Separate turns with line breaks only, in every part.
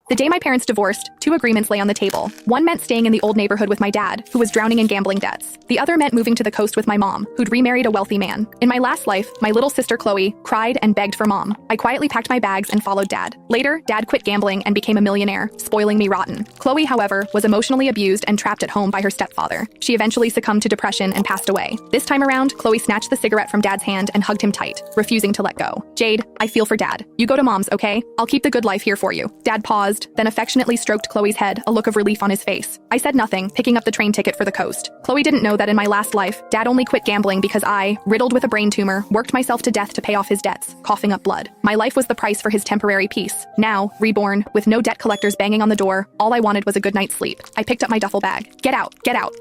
The day my parents divorced, two agreements lay on the table. One meant staying in the old neighborhood with my dad, who was drowning in gambling debts. The other meant moving to the coast with my mom, who'd remarried a wealthy man. In my last life, my little sister Chloe cried and begged for mom. I quietly packed my bags and followed dad. Later, dad quit gambling and became a millionaire, spoiling me rotten. Chloe, however, was emotionally abused and trapped at home by her stepfather. She eventually succumbed to depression and passed away. This time around, Chloe snatched the cigarette from dad's hand and hugged him tight, refusing to let go. Jade, I feel for dad. You go to mom's, okay? I'll keep the good life here for you. Dad paused, then affectionately stroked Chloe's head, a look of relief on his face. I said nothing, picking up the train ticket for the coast. Chloe didn't know that in my last life, dad only quit gambling because I, riddled with a brain tumor, worked myself to death to pay off his debts, coughing up blood. My life was the price for his temporary peace. Now, reborn, with no debt collectors banging on the door, all I wanted was a good night's sleep. I picked up my duffel bag. Get out,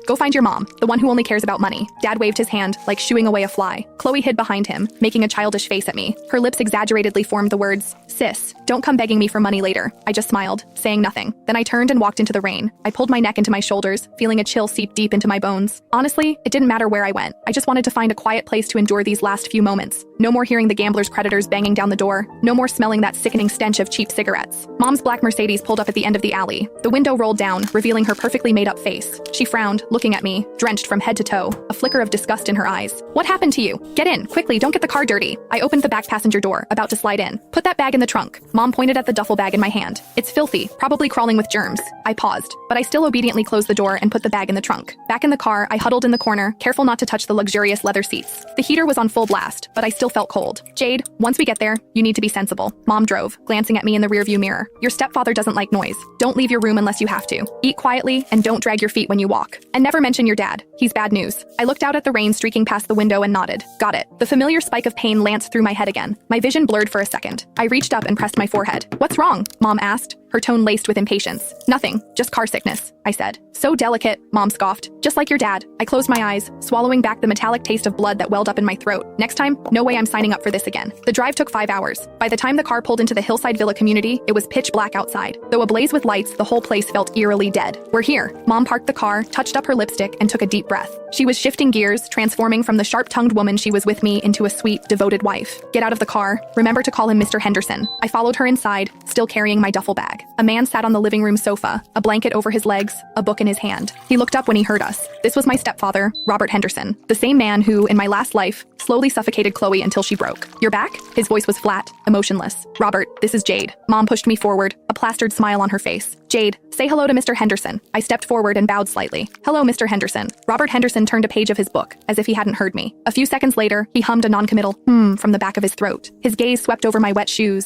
go find your mom, the one who only cares about money. Dad waved his hand, like shooing away a fly. Chloe hid behind him, making a childish face at me. Her lips exaggeratedly formed the words, "Sis, don't come begging me for money later." I just smiled, saying nothing. Then I turned and walked into the rain. I pulled my neck into my shoulders, feeling a chill seep deep into my bones. Honestly, it didn't matter where I went. I just wanted to find a quiet place to endure these last few moments. No more hearing the gambler's creditors banging down the door. No more smelling that sickening stench of cheap cigarettes. Mom's black Mercedes pulled up at the end of the alley. The window rolled down, revealing her perfectly made-up face. She frowned, looking at me, drenched from head to toe, a flicker of disgust in her eyes. "What happened to you? Get in, quickly, don't get the car dirty." I opened the back passenger door, about to slide in. "Put that bag in the trunk." Mom pointed at the duffel bag in my hand. "It's filthy, probably crawling with germs." I paused, but I still obediently closed the door and put the bag in the trunk. Back in the car, I huddled in the corner, careful not to touch the luxurious leather seats. The heater was on full blast, but I still felt cold. "Jade, once we get there, you need to be sensible." Mom drove, glancing at me in the rearview mirror. "Your stepfather doesn't like noise. Don't leave your room unless you have to. Eat quietly, and don't drag your feet when you walk. And never mention your dad. He's bad news." I looked out at the rain streaking past the window and nodded. Got it. The familiar spike of pain lanced through my head again. My vision blurred for a second. I reached up and pressed my forehead. "What's wrong?" Mom asked, her tone laced with impatience. "Nothing, just car sickness," I said. "So delicate," Mom scoffed. "Just like your dad." I closed my eyes, swallowing back the metallic taste of blood that welled up in my throat. Next time, no way I'm signing up for this again. The drive took 5 hours. By the time the car pulled into the hillside villa community, it was pitch black outside. Though ablaze with lights, the whole place felt eerily dead. "We're here." Mom parked the car, touched up her lipstick, and took a deep breath. She was shifting gears, transforming from the sharp-tongued woman she was with me into a sweet, devoted wife. "Get out of the car. Remember to call him Mr. Henderson." I followed her inside, still carrying my duffel bag. A man sat on the living room sofa, a blanket over his legs, a book in his hand. He looked up when he heard us. This was my stepfather, Robert Henderson, the same man who, in my last life, slowly suffocated Chloe until she broke. "You're back?" His voice was flat, emotionless. "Robert, this is Jade." Mom pushed me forward, a plastered smile on her face. "Jade, say hello to Mr. Henderson." I stepped forward and bowed slightly. "Hello, Mr. Henderson." Robert Henderson turned a page of his book, as if he hadn't heard me. A few seconds later, he hummed a noncommittal from the back of his throat. His gaze swept over my wet shoes,